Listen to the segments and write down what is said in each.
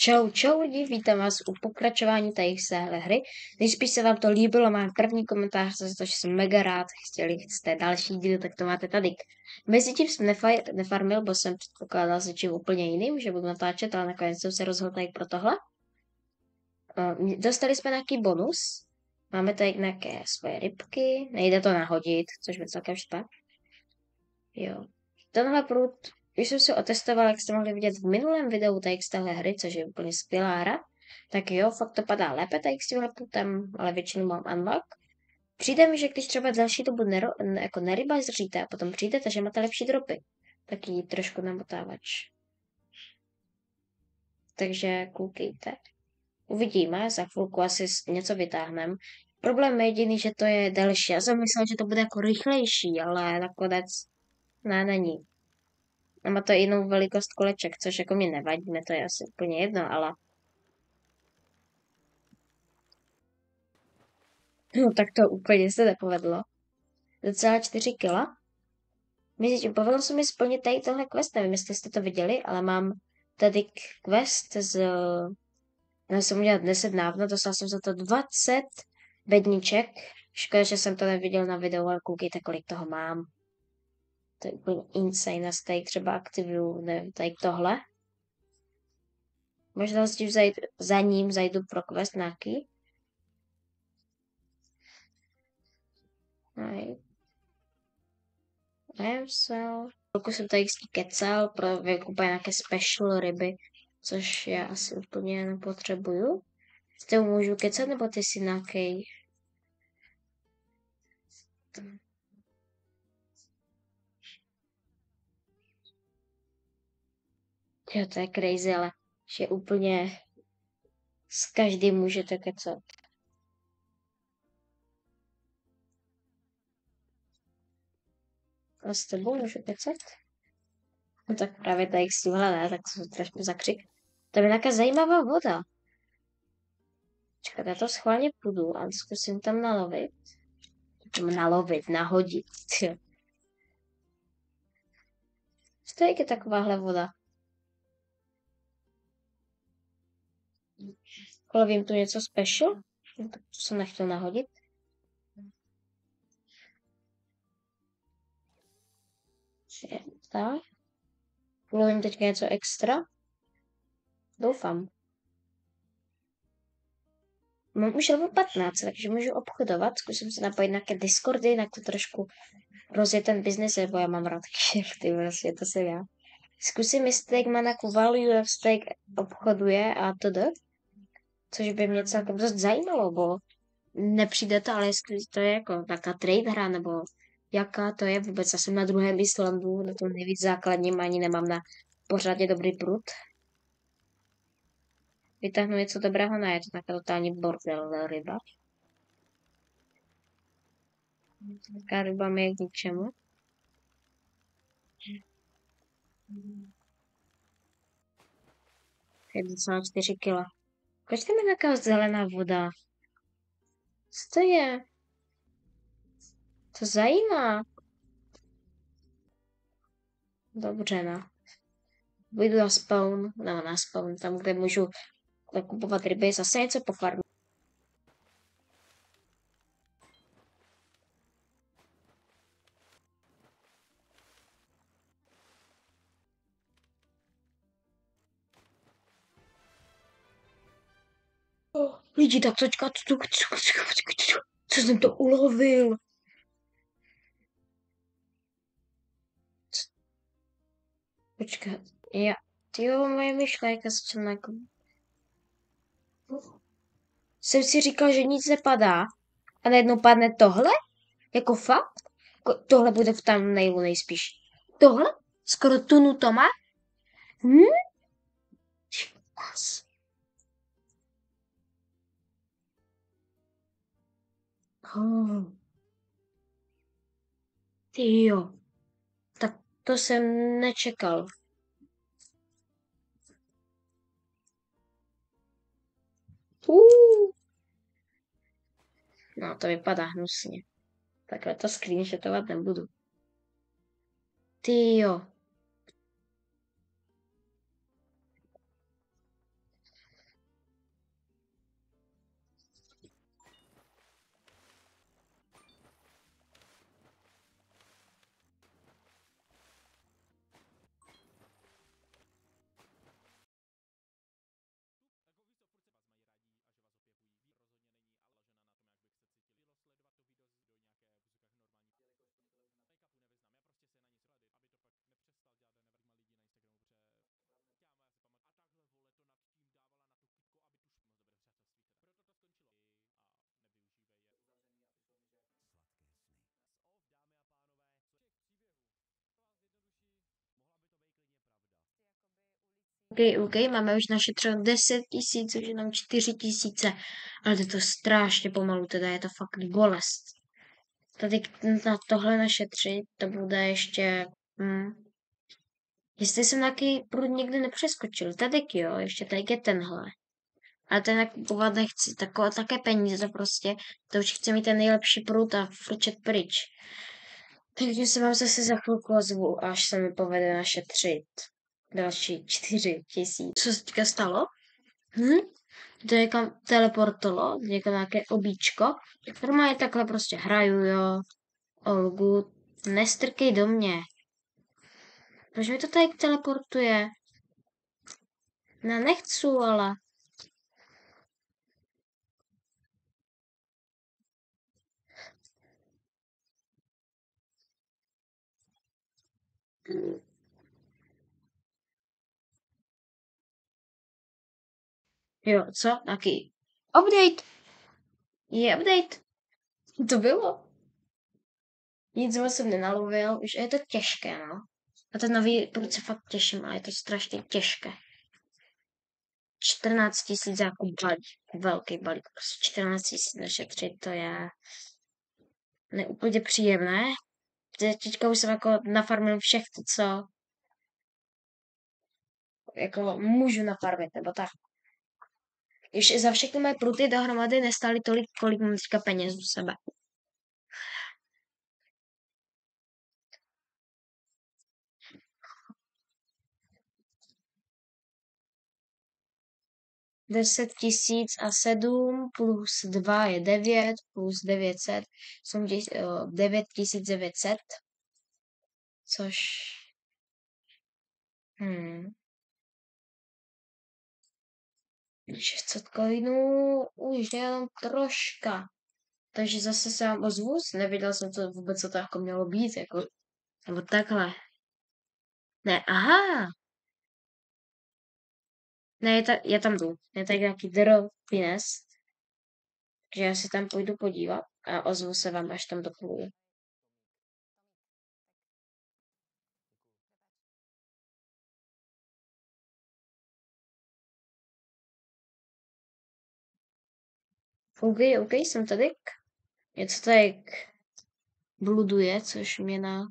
Čau, čau lidi, vítám vás u pokračování tady z téhle hry. Nejspíš se vám to líbilo, mám první komentář, za to, že jsem mega rád, chtěli jste další díl, tak to máte tady. Mezitím jsem nefarmil, bo jsem předpokládal se čím úplně jiným, že budu natáčet, ale nakonec jsem se rozhodl tady pro tohle. Dostali jsme nějaký bonus, máme tady nějaké svoje rybky, nejde to nahodit, což mi celkem štve. Jo, tenhle prut, když jsem si otestoval, jak jste mohli vidět v minulém videu tady z téhle hry, což je úplně skvělá hra, tak jo, fakt to padá lépe tady s tímhle prutem, ale většinou mám unlock. Přijde mi, že když třeba další dobu jako nerybaříte a potom přijdete, že máte lepší dropy, taky trošku namotávač. Takže koukejte. Uvidíme, za chvilku asi něco vytáhneme. Problém je jediný, že to je delší. Já jsem myslel, že to bude jako rychlejší, ale nakonec ne, není. A má to jinou velikost koleček, což jako mě nevadí, mě to je asi úplně jedno, ale... No tak to úplně se nepovedlo. Docela 4 kila. Mezitím povedlo se mi splnit tady tenhle quest, nevím, jestli jste to viděli, ale mám tady quest z... Já jsem udělal 10 návno, dostal jsem za to 20 bedniček. Škoda, že jsem to neviděl na videu, ale koukejte, kolik toho mám. To je úplně insane, a tady třeba aktivuju, nevím, tady tohle. Možná za ním zajdu pro quest nějaký. Pokud jsem tady kecal pro vykupit nějaké special ryby, což já asi úplně nepotřebuju. S tebou můžu kecat, nebo ty si nějaký... Jo, to je crazy, ale že úplně s každým můžete kecat. A s tebou můžu kecat? No tak právě tady s tímhle ne, tak to trošku zakřik. To je nějaká zajímavá voda. Čekat, já to schválně půjdu a zkusím tam nalovit. Nahodit. Co je takováhle voda? Lovím tu něco special? No, tak to jsem nechtěl nahodit. Tak. Lovím teď něco extra. Doufám. Mám už level 15, takže můžu obchodovat. Zkusím se napojit na nějaké Discordy, jinak to trošku rozjet ten biznes, nebo já mám rád kšefty, vlastně to jsem já. Zkusím, jestli jak má nějakou value, jak steak obchoduje a td. Což by mě celkem dost zajímalo, bo nepřijde to, ale jestli to je jako taká trade hra, nebo jaká to je vůbec. Já jsem na druhém Islandu, na tom nejvíc základním, ani nemám na pořádně dobrý prut. Vytáhnu něco dobrého, ne, je to taková totální bordel ryba. Taká ryba mi je k ničemu. Je docela 4 kila. Proč tam je nějaká zelená voda? Co to je? To zajímá. Dobře, no. Vyjdu na spawn, no na spawn, tam, kde můžu nakupovat ryby, zase něco pofarmit. Lidi, tak počkat, co jsem to ulovil? Počkat, jo, moje myšlenka začala jako... Jsem si říkal, že nic nepadá a najednou padne tohle? Jako fakt? Tohle bude v thumbnailu nejspíš. Tohle? Skoro tunu to má? Oh. Ty jo. Tak to jsem nečekal. No, to vypadá hnusně. Takhle to screenshotovat nebudu. Ty jo. OK, máme už naše třeba 10 tisíc, už jenom 4 tisíce, ale to je to strašně pomalu, teda je to fakt bolest. Tady na tohle našetřit, to bude ještě, jestli jsem taky prut nikdy nepřeskočil, tady jo, ještě tady je tenhle. Ale ten nakupovat nechci, také peníze prostě, to už chci mít ten nejlepší prut a frčet pryč. Takže se vám zase za chvilku ozvu, až se mi povede našetřit další 4 tisíc. Co se teďka stalo? To někam teleportolo, někam nějaké obíčko. Normálně takhle prostě hraju, jo. Olgu, nestrkej do mě. Proč mi to tady teleportuje? No nechci, ale... Jo, co? Taký update. Je update. To bylo. Nic moc jsem nenalovil, už je to těžké, no. A ten nový prut se fakt těším, ale je to strašně těžké. 14 tisíc jako balík, velký balík, prostě 14 tisíc našetřit, to je neúplně příjemné. Teďka už jsem jako nafarmil všechno, co jako můžu nafarmit, nebo tak. Ještě za všechny moje pruty dohromady nestály tolik, kolik mám teďka peněz u sebe. Deset tisíc a 7 plus 2 je 9 plus 900 jsou 9900, což 600 coinů už jenom troška. Takže zase se vám ozvu, nevěděl jsem to vůbec, co to jako mělo být, jako, nebo takhle. Ne, aha. Ne, já tam jdu. Je tady nějaký Pines, takže já si tam půjdu podívat a ozvu se vám, až tam dopluju. OK, jsem tady. Něco tady bluduje, což mě na...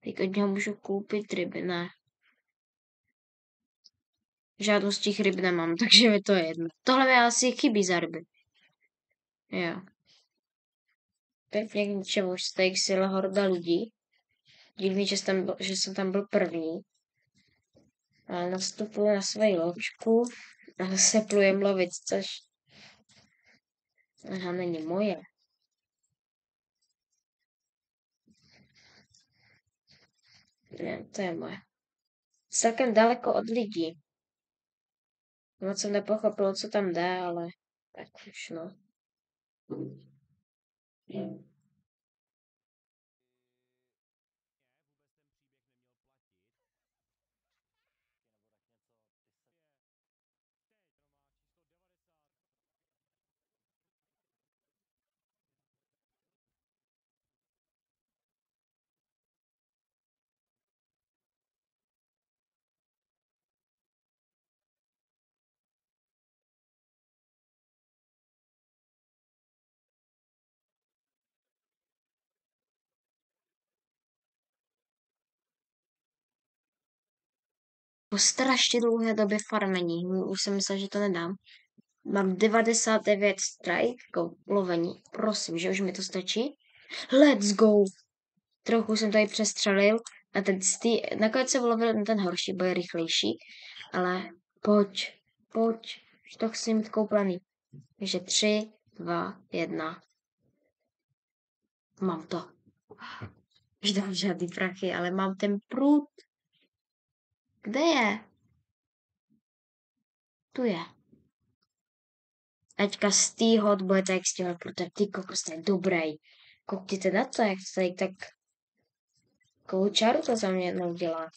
Teď od něho můžu koupit ryby, ne. Žádnou z těch ryb nemám, takže mi to je jedno. Tohle mi asi chybí za ryby. Jo. Pěkně k ničemu, už tady sila horda lidí. Divný, že jsem tam byl první. A nastupuji na svoji loďku a zase plujem lovit, což aha, není moje. Ne, to je moje. Celkem daleko od lidí. Moc jsem nepochopil, co tam jde, ale tak už no. Po strašně dlouhé době farmení, už jsem myslel, že to nedám. Mám 99 strike, jako lovení. Prosím, že už mi to stačí. Let's go! Trochu jsem tady přestřelil a nakonec jsem lovil ten horší, bo je rychlejší. Ale pojď, už to chci mít kouplaný. Takže 3, 2, 1. Mám to. Už dám žádný prachy, ale mám ten prut. Kde je? Tu je. Teďka z týho budete jak stěhovat, protože ty kokos je dobrý. Koukněte na to, jak to tady tak čaru to za mě jednou dělá.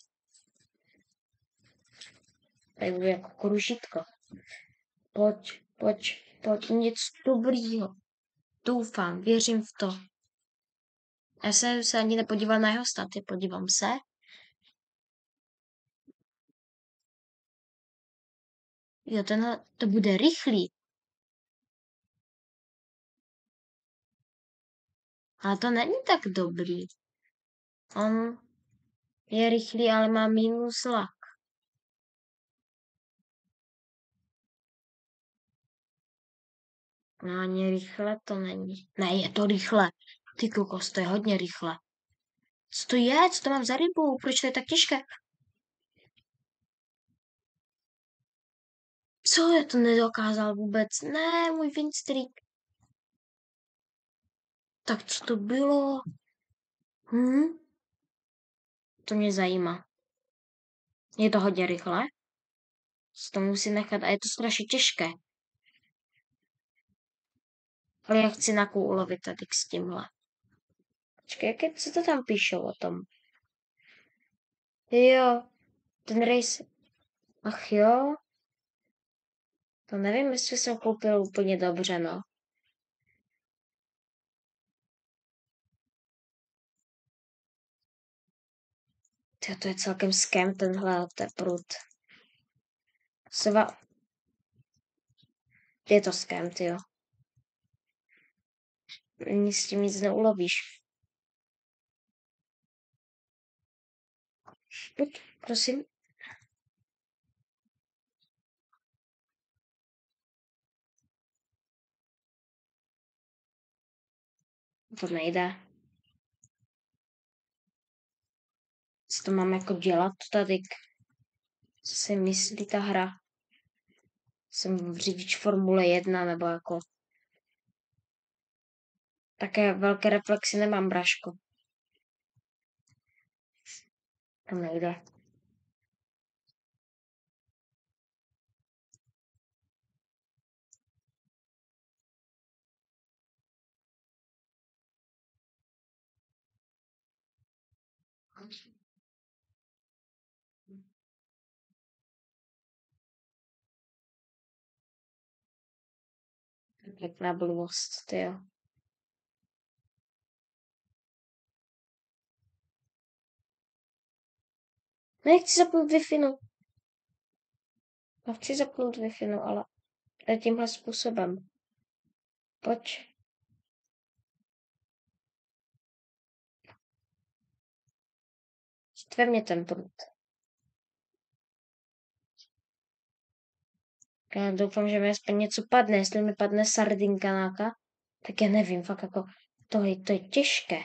Tady bude jako kružitko. Pojď, něco dobrýho. Doufám, věřím v to. Já jsem se ani nepodíval na jeho staty, podívám se. Jo, tenhle, to bude rychlý. Ale to není tak dobrý. On je rychlý, ale má minus lak. No ani rychle to není. Ne, je to rychle. Ty kokos, to je hodně rychle. Co to je? Co to mám za rybu? Proč to je tak těžké? Co je to nedokázal vůbec? Ne, můj Winstreak. Tak co to bylo? To mě zajímá. Je to hodně rychle? To musím nechat a je to strašně těžké. Ale já chci nějakou ulovit tady s tímhle. Počkej, co to tam píšou o tom? Jo, ten race. Ach jo. To nevím, jestli jsem koupil úplně dobře, no. To je celkem scam tenhle, to je prut. Je to scam, tyjo. S tím nic neulovíš. Pojď, prosím. To nejde. Co to mám jako dělat tady? Co si myslí ta hra? Jsem řidič Formule 1 nebo jako... Také velké reflexy nemám, Braško. To nejde. Pěkná blbost, tyjo. Nechci zapnout Wi-Fi, no. Já chci zapnout Wi-Fi, no, ale tímhle způsobem. Pojď. Štve mě ten prut. Já doufám, že mi aspoň něco padne. Jestli mi padne sardinka nějaká, tak já nevím, fakt jako to je těžké.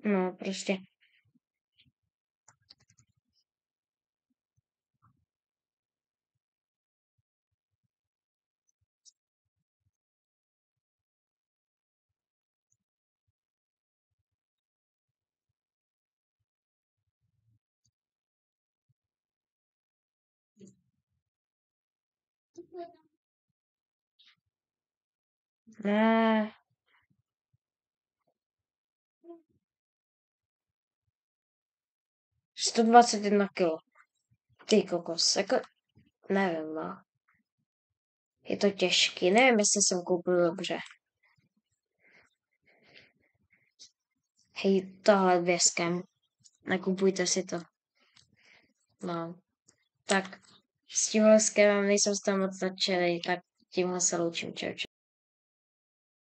No, prostě. Ne. 121 kilo. Ty kokos, jako, nevím, no. Je to těžký, nevím, jestli jsem koupil dobře. Hej, tohle věskem. Nekupujte si to. No, tak s tímhle skemem nejsem z toho moc nadšený, tak tímhle se loučím, čau, čau.